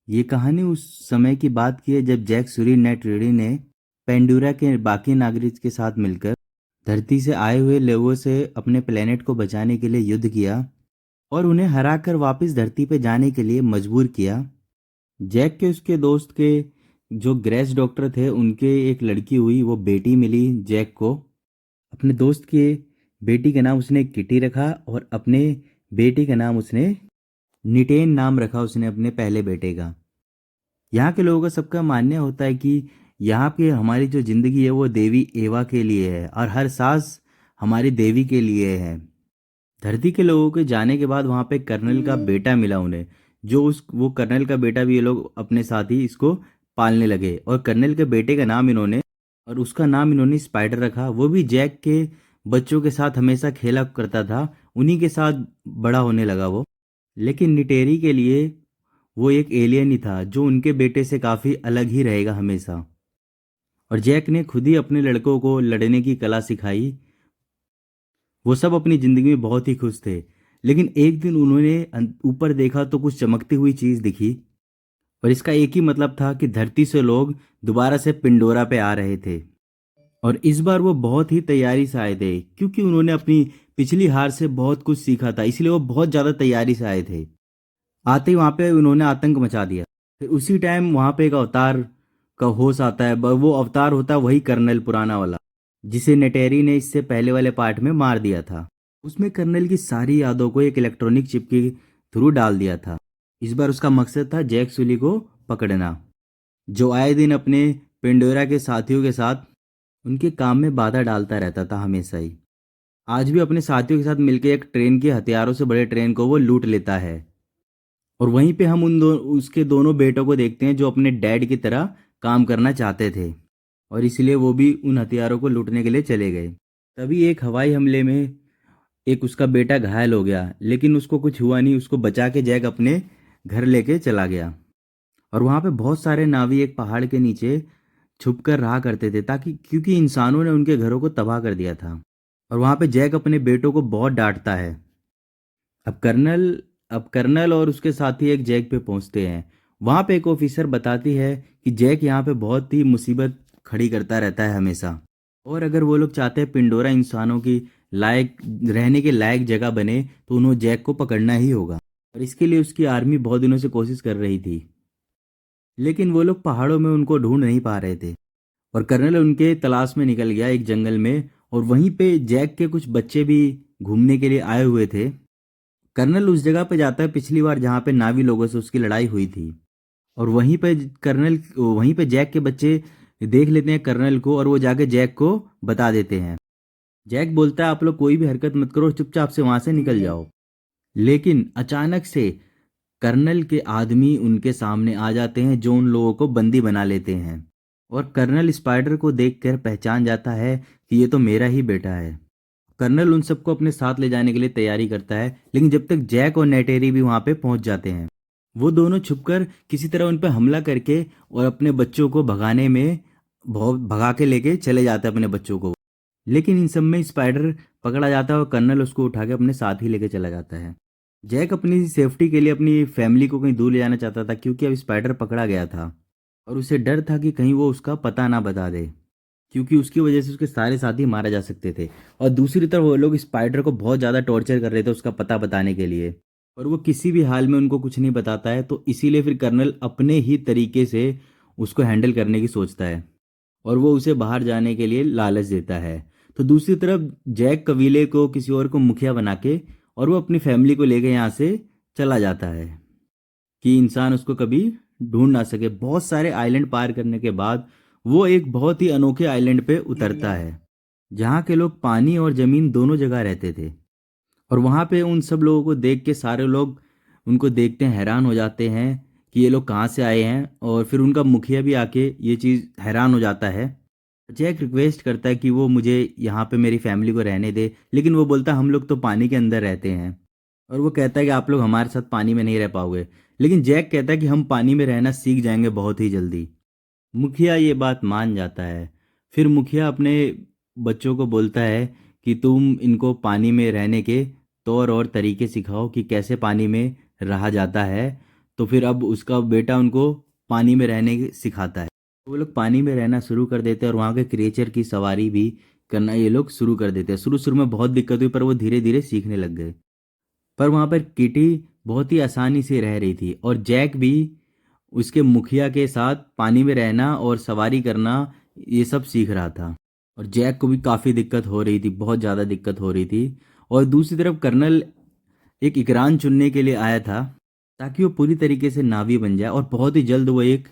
ये कहानी उस समय की बात की है जब जैक सूरी नेट रेडी ने पेंडुरा के बाकी नागरिक के साथ मिलकर धरती से आए हुए लोगों से अपने प्लेनेट को बचाने के लिए युद्ध किया और उन्हें हराकर वापस धरती पर जाने के लिए मजबूर किया। जैक के उसके दोस्त के जो ग्रेस डॉक्टर थे उनके एक लड़की हुई, वो बेटी मिली जैक को। अपने दोस्त के बेटी का नाम उसने किटी रखा और अपने बेटी का नाम उसने निटेन नाम रखा उसने अपने पहले बेटे का। यहाँ के लोगों का सबका मानना होता है कि यहाँ पे हमारी जो ज़िंदगी है वो देवी एवा के लिए है और हर सांस हमारी देवी के लिए है। धरती के लोगों के जाने के बाद वहाँ पे कर्नल का बेटा मिला उन्हें, जो उस वो कर्नल का बेटा भी ये लोग अपने साथ ही इसको पालने लगे और कर्नल के बेटे का नाम इन्होंने और उसका नाम इन्होंने स्पाइडर रखा। वो भी जैक के बच्चों के साथ हमेशा खेला करता था, उन्हीं के साथ बड़ा होने लगा वो। लेकिन निटेरी के लिए वो एक एलियन ही था जो उनके बेटे से काफ़ी अलग ही रहेगा हमेशा। और जैक ने खुद ही अपने लड़कों को लड़ने की कला सिखाई। वो सब अपनी ज़िंदगी में बहुत ही खुश थे, लेकिन एक दिन उन्होंने ऊपर देखा तो कुछ चमकती हुई चीज़ दिखी और इसका एक ही मतलब था कि धरती से लोग दोबारा से पिंडोरा पे आ रहे थे। और इस बार वो बहुत ही तैयारी से आए थे क्योंकि उन्होंने अपनी पिछली हार से बहुत कुछ सीखा था, इसलिए वो बहुत ज़्यादा तैयारी से आए थे। आते ही वहाँ पे उन्होंने आतंक मचा दिया। फिर उसी टाइम वहाँ पे एक अवतार का होश आता है, वो अवतार होता है वही कर्नल पुराना वाला, जिसे नेटेरी ने इससे पहले वाले पार्ट में मार दिया था। उसमें कर्नल की सारी यादों को एक इलेक्ट्रॉनिक चिप के थ्रू डाल दिया था। इस बार उसका मकसद था जैक सुली को पकड़ना, जो आए दिन अपने पेंडोरा के साथियों के साथ उनके काम में बाधा डालता रहता था हमेशा ही। आज भी अपने साथियों के साथ मिलकर एक ट्रेन के हथियारों से बड़े ट्रेन को वो लूट लेता है। और वहीं पे हम उसके दोनों बेटों को देखते हैं जो अपने डैड की तरह काम करना चाहते थे और इसलिए वो भी उन हथियारों को लूटने के लिए चले गए। तभी एक हवाई हमले में एक उसका बेटा घायल हो गया, लेकिन उसको कुछ हुआ नहीं, उसको बचा के जैक अपने घर लेके चला गया। और वहाँ पे बहुत सारे नावी एक पहाड़ के नीचे छुप कर रहा करते थे, ताकि क्योंकि इंसानों ने उनके घरों को तबाह कर दिया था। और वहाँ पे जैक अपने बेटों को बहुत डांटता है। अब कर्नल अब कर्नल और उसके साथी एक जैक पे पहुंचते हैं। वहां पे एक ऑफिसर बताती है कि जैक यहाँ पे बहुत ही मुसीबत खड़ी करता रहता है हमेशा, और अगर वो लोग चाहते हैं पिंडोरा इंसानों की लायक रहने के लायक जगह बने तो उन्हें जैक को पकड़ना ही होगा। और इसके लिए उसकी आर्मी बहुत दिनों से कोशिश कर रही थी, लेकिन वो लोग पहाड़ों में उनको ढूंढ नहीं पा रहे थे। और कर्नल उनके तलाश में निकल गया एक जंगल में, और वहीं पे जैक के कुछ बच्चे भी घूमने के लिए आए हुए थे। कर्नल उस जगह पे जाता है पिछली बार जहाँ पे नावी लोगों से उसकी लड़ाई हुई थी, और वहीं पे जैक के बच्चे देख लेते हैं कर्नल को और वो जाके जैक को बता देते हैं। जैक बोलता है आप लोग कोई भी हरकत मत करो, चुपचाप से वहां से निकल जाओ। लेकिन अचानक से कर्नल के आदमी उनके सामने आ जाते हैं जो उन लोगों को बंदी बना लेते हैं। और कर्नल स्पाइडर को देखकर पहचान जाता है कि ये तो मेरा ही बेटा है। कर्नल उन सबको अपने साथ ले जाने के लिए तैयारी करता है, लेकिन जब तक जैक और नेटेरी भी वहां पे पहुंच जाते हैं, वो दोनों छुपकर किसी तरह उन पर हमला करके और अपने बच्चों को भगाने में बहुत भगा के लेके चले जाते हैं अपने बच्चों को। लेकिन इन सब में स्पाइडर पकड़ा जाता है और कर्नल उसको उठा के अपने साथ ही लेके चला जाता है। जैक अपनी सेफ्टी के लिए अपनी फैमिली को कहीं दूर ले जाना चाहता था, क्योंकि अब स्पाइडर पकड़ा गया था और उसे डर था कि कहीं वो उसका पता ना बता दे, क्योंकि उसकी वजह से उसके सारे साथी मारे जा सकते थे। और दूसरी तरफ वो लोग स्पाइडर को बहुत ज़्यादा टॉर्चर कर रहे थे उसका पता बताने के लिए, और वो किसी भी हाल में उनको कुछ नहीं बताता है। तो इसीलिए फिर कर्नल अपने ही तरीके से उसको हैंडल करने की सोचता है और वो उसे बाहर जाने के लिए लालच देता है। तो दूसरी तरफ जैक कबीले को किसी और को मुखिया बना के और वो अपनी फैमिली को लेके यहाँ से चला जाता है कि इंसान उसको कभी ढूंढ ना सके। बहुत सारे आइलैंड पार करने के बाद वो एक बहुत ही अनोखे आइलैंड पे उतरता है, जहाँ के लोग पानी और जमीन दोनों जगह रहते थे। और वहाँ पे उन सब लोगों को देख के सारे लोग उनको देखते हैं, हैरान हो जाते हैं कि ये लोग कहाँ से आए हैं। और फिर उनका मुखिया भी आके ये चीज़ हैरान हो जाता है। जैक रिक्वेस्ट करता है कि वो मुझे यहाँ पे मेरी फैमिली को रहने दे, लेकिन वो बोलता है हम लोग तो पानी के अंदर रहते हैं। और वो कहता है कि आप लोग हमारे साथ पानी में नहीं रह पाओगे, लेकिन जैक कहता है कि हम पानी में रहना सीख जाएंगे बहुत ही जल्दी। मुखिया ये बात मान जाता है। फिर मुखिया अपने बच्चों को बोलता है कि तुम इनको पानी में रहने के तौर और तरीके सिखाओ कि कैसे पानी में रहा जाता है। तो फिर अब उसका बेटा उनको पानी में रहने सिखाता है। वो लोग पानी में रहना शुरू कर देते हैं और वहाँ के क्रिएचर की सवारी भी करना ये लोग शुरू कर देते हैं। शुरू शुरू में बहुत दिक्कत हुई पर वो धीरे धीरे सीखने लग गए। पर वहाँ पर किटी बहुत ही आसानी से रह रही थी और जैक भी उसके मुखिया के साथ पानी में रहना और सवारी करना ये सब सीख रहा था। और जैक को भी काफ़ी दिक्कत हो रही थी, बहुत ज़्यादा दिक्कत हो रही थी। और दूसरी तरफ कर्नल एक इकरान चुनने के लिए आया था ताकि वो पूरी तरीके से नावी बन जाए और बहुत ही जल्द वो एक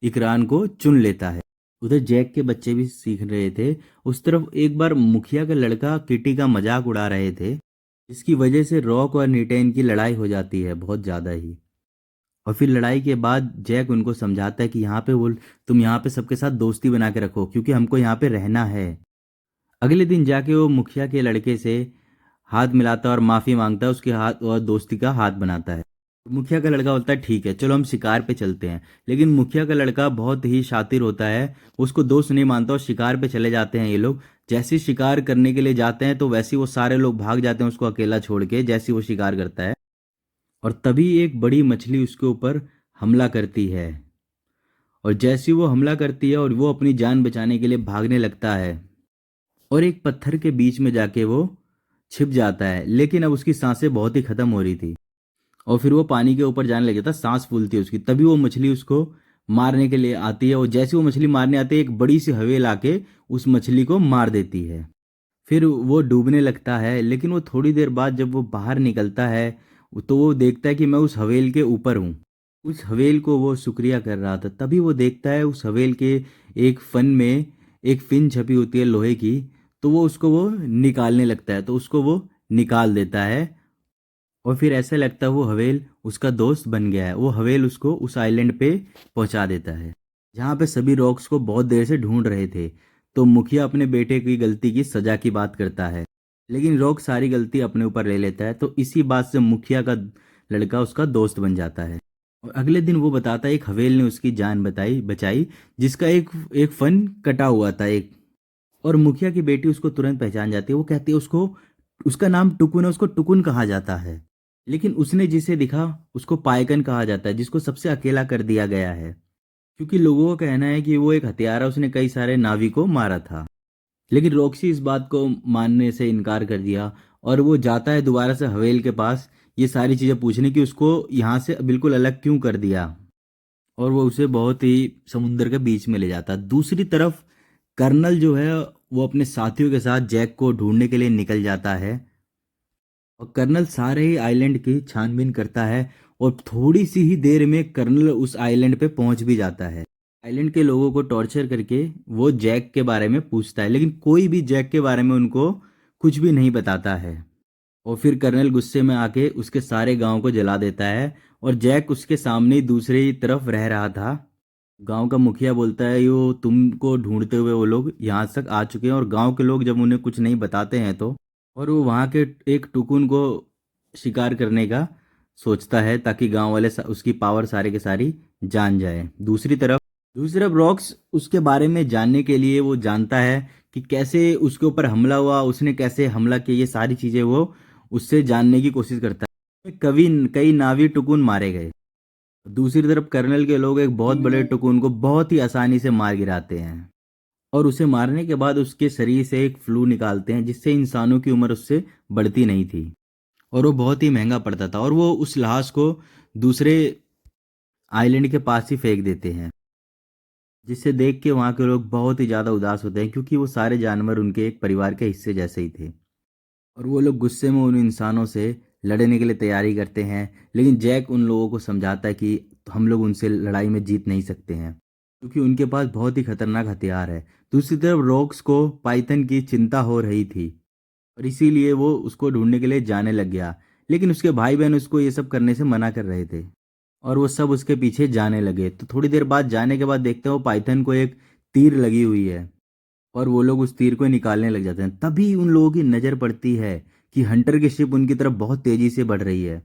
इकरान को चुन लेता है। उधर जैक के बच्चे भी सीख रहे थे। उस तरफ एक बार मुखिया का लड़का किटी का मजाक उड़ा रहे थे, जिसकी वजह से रॉक और नीटेन की लड़ाई हो जाती है बहुत ज़्यादा ही। और फिर लड़ाई के बाद जैक उनको समझाता है कि यहाँ पे वो तुम यहाँ पे सबके साथ दोस्ती बना के रखो क्योंकि हमको यहाँ पे रहना है। अगले दिन जाके वो मुखिया के लड़के से हाथ मिलाता है और माफ़ी मांगता है, उसके हाथ और दोस्ती का हाथ बनाता है। मुखिया का लड़का बोलता है ठीक है चलो हम शिकार पे चलते हैं। लेकिन मुखिया का लड़का बहुत ही शातिर होता है, उसको दोस्त नहीं मानता और शिकार पे चले जाते हैं ये लोग। जैसे ही शिकार करने के लिए जाते हैं तो वैसे ही वो सारे लोग भाग जाते हैं उसको अकेला छोड़ के, जैसे ही वो शिकार करता है। और तभी एक बड़ी मछली उसके ऊपर हमला करती है। और जैसे ही वो हमला करती है और वो अपनी जान बचाने के लिए भागने लगता है और एक पत्थर के बीच में जाके वो छिप जाता है। लेकिन अब उसकी सांसें बहुत ही खत्म हो रही थी और फिर वो पानी के ऊपर जाने लग जाता, सांस फूलती है उसकी। तभी वो मछली उसको मारने के लिए आती है और जैसे वो मछली मारने आती है एक बड़ी सी हवेल आके उस मछली को मार देती है। फिर वो डूबने लगता है, लेकिन वो थोड़ी देर बाद जब वो बाहर निकलता है तो वो देखता है कि मैं उस हवेल के ऊपर हूँ। उस हवेल को वो शुक्रिया कर रहा था। तभी वो देखता है उस हवेल के एक फन में एक फिन छपी होती है लोहे की, तो वो उसको वो निकालने लगता है, तो उसको वो निकाल देता है। और फिर ऐसा लगता है वो हवेल उसका दोस्त बन गया है। वो हवेल उसको उस आइलैंड पे पहुंचा देता है जहाँ पे सभी रॉक्स को बहुत देर से ढूंढ रहे थे। तो मुखिया अपने बेटे की गलती की सजा की बात करता है, लेकिन रॉक सारी गलती अपने ऊपर ले लेता है। तो इसी बात से मुखिया का लड़का उसका दोस्त बन जाता है। और अगले दिन वो बताता है एक हवेल ने उसकी जान बचाई जिसका एक एक फन कटा हुआ था एक। और मुखिया की बेटी उसको तुरंत पहचान जाती है। वो कहती है उसको उसका नाम टुकुन है, उसको टुकुन कहा जाता है। लेकिन उसने जिसे दिखा उसको पायकन कहा जाता है, जिसको सबसे अकेला कर दिया गया है क्योंकि लोगों का कहना है कि वो एक हत्यारा, उसने कई सारे नाविक को मारा था। लेकिन रॉक्सी इस बात को मानने से इनकार कर दिया और वो जाता है दोबारा से हवेल के पास ये सारी चीज़ें पूछने की उसको यहाँ से बिल्कुल अलग क्यों कर दिया। और वो उसे बहुत ही समुंदर के बीच में ले जाता है। दूसरी तरफ कर्नल जो है वो अपने साथियों के साथ जैक को ढूंढने के लिए निकल जाता है और कर्नल सारे ही आइलैंड की छानबीन करता है। और थोड़ी सी ही देर में कर्नल उस आइलैंड पे पहुंच भी जाता है। आइलैंड के लोगों को टॉर्चर करके वो जैक के बारे में पूछता है, लेकिन कोई भी जैक के बारे में उनको कुछ भी नहीं बताता है। और फिर कर्नल गुस्से में आके उसके सारे गांव को जला देता है और जैक उसके सामने ही दूसरी तरफ रह रहा था। गांव का मुखिया बोलता है यो तुमको ढूंढते हुए वो लोग यहाँ तक आ चुके हैं। और गांव के लोग जब उन्हें कुछ नहीं बताते हैं तो और वो वहाँ के एक टुकुन को शिकार करने का सोचता है ताकि गांव वाले उसकी पावर सारे के सारी जान जाए। दूसरी तरफ रॉक्स उसके बारे में जानने के लिए वो जानता है कि कैसे उसके ऊपर हमला हुआ, उसने कैसे हमला किया, ये सारी चीज़ें वो उससे जानने की कोशिश करता है। कई नावी टुकुन मारे गए। दूसरी तरफ कर्नल के लोग एक बहुत बड़े टुकुन को बहुत ही आसानी से मार गिराते हैं और उसे मारने के बाद उसके शरीर से एक फ्लू निकालते हैं जिससे इंसानों की उम्र उससे बढ़ती नहीं थी और वो बहुत ही महंगा पड़ता था। और वो उस लाश को दूसरे आइलैंड के पास ही फेंक देते हैं, जिससे देख के वहाँ के लोग बहुत ही ज़्यादा उदास होते हैं क्योंकि वो सारे जानवर उनके एक परिवार के हिस्से जैसे ही थे। और वो लोग गुस्से में उन इंसानों से लड़ने के लिए तैयारी करते हैं। लेकिन जैक उन लोगों को समझाता है कि हम लोग उनसे लड़ाई में जीत नहीं सकते हैं क्योंकि उनके पास बहुत ही खतरनाक हथियार है। दूसरी तरफ रॉक्स को पाइथन की चिंता हो रही थी और इसीलिए वो उसको ढूंढने के लिए जाने लग गया। लेकिन उसके भाई बहन उसको ये सब करने से मना कर रहे थे और वो सब उसके पीछे जाने लगे। तो थोड़ी देर बाद जाने के बाद देखते हैं वो पाइथन को एक तीर लगी हुई है और वो लोग उस तीर को निकालने लग जाते हैं। तभी उन लोगों की नज़र पड़ती है कि हंटर की शिप उनकी तरफ बहुत तेजी से बढ़ रही है।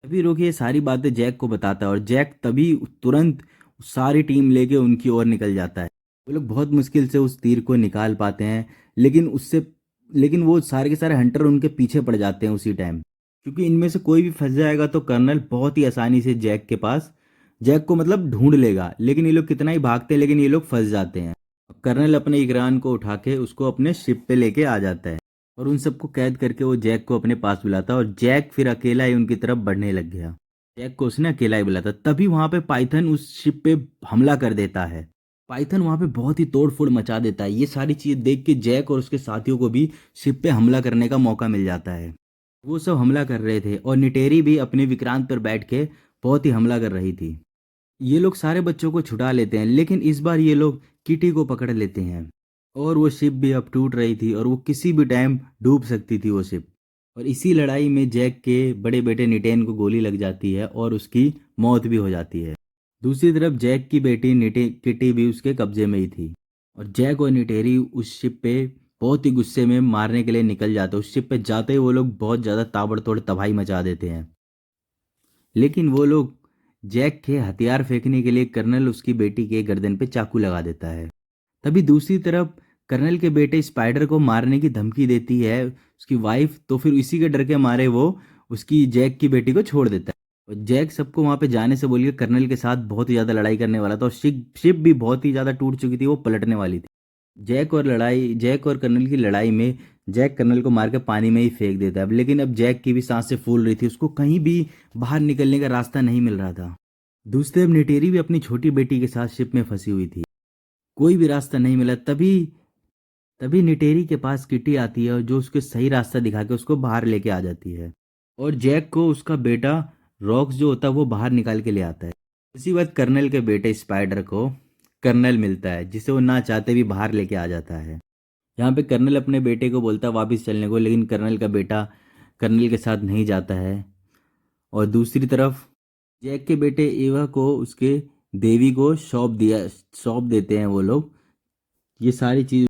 तभी रोकी ये सारी बातें जैक को बताता है और जैक तभी तुरंत सारी टीम लेके उनकी ओर निकल जाता है। वो लोग बहुत मुश्किल से उस तीर को निकाल पाते हैं, लेकिन वो सारे के सारे हंटर उनके पीछे पड़ जाते हैं उसी टाइम क्योंकि इनमें से कोई भी फंस जाएगा तो कर्नल बहुत ही आसानी से जैक को मतलब ढूंढ लेगा। लेकिन ये लोग कितना ही भागते हैं लेकिन ये लोग फंस जाते हैं। कर्नल अपने इगरान को उठा के उसको अपने शिप पे लेके आ जाता है और उन सबको कैद करके वो जैक को अपने पास बुलाता है और जैक फिर अकेला ही उनकी तरफ बढ़ने लग गया। जैक को उसने अकेला ही बुलाता, तभी वहां पे पाइथन उस शिप पे हमला कर देता है। पाइथन वहां पे बहुत ही तोड़ फोड़ मचा देता है। ये सारी चीज देख के जैक और उसके साथियों को भी शिप पे हमला करने का मौका मिल जाता है। वो सब हमला कर रहे थे और निटेरी भी अपने विक्रांत पर बैठ के बहुत ही हमला कर रही थी। ये लोग सारे बच्चों को छुड़ा लेते हैं लेकिन इस बार ये लोग किटी को पकड़ लेते हैं। और वो शिप भी अब टूट रही थी और वो किसी भी टाइम डूब सकती थी वो शिप। और इसी लड़ाई में जैक के बड़े बेटे निटेन को गोली लग जाती है और उसकी मौत भी हो जाती है। दूसरी तरफ जैक की बेटी निटे किटी भी उसके कब्जे में ही थी। और जैक और निटेरी उस शिप पे बहुत ही गुस्से में मारने के लिए निकल जाते हैं। उस शिप पे जाते ही वो लोग बहुत ज़्यादा ताबड़तोड़ तबाही मचा देते हैं। लेकिन वो लोग जैक के हथियार फेंकने के लिए कर्नल उसकी बेटी के गर्दन पे चाकू लगा देता है। तभी दूसरी तरफ कर्नल के बेटे स्पाइडर को मारने की धमकी देती है उसकी वाइफ, तो फिर इसी के डर के मारे वो उसकी जैक की बेटी को छोड़ देता है। और जैक सबको वहां पे जाने से बोल के कर्नल के साथ बहुत ही ज़्यादा लड़ाई करने वाला था और शिप भी बहुत ही ज़्यादा टूट चुकी थी, वो पलटने वाली थी। जैक और कर्नल की लड़ाई में जैक कर्नल को मार के पानी में ही फेंक देता है। लेकिन अब जैक की भी सांसें फूल रही थी, उसको कहीं भी बाहर निकलने का रास्ता नहीं मिल रहा था। दूसरी तरफ निटेरी भी अपनी छोटी बेटी के साथ शिप में फंसी हुई थी, कोई भी रास्ता नहीं मिला। तभी तभी निटेरी के पास किटी आती है और जो उसके सही रास्ता दिखा के उसको बाहर लेके आ जाती है। और जैक को उसका बेटा रॉक्स जो होता है वो बाहर निकाल के ले आता है। इसी वक्त कर्नल के बेटे स्पाइडर को कर्नल मिलता है जिसे वो ना चाहते भी बाहर लेके आ जाता है। यहाँ पे कर्नल अपने बेटे को बोलता है वापस चलने को, लेकिन कर्नल का बेटा कर्नल के साथ नहीं जाता है। और दूसरी तरफ जैक के बेटे एवा को उसके देवी को सौंप देते हैं वो लोग। ये सारी चीज़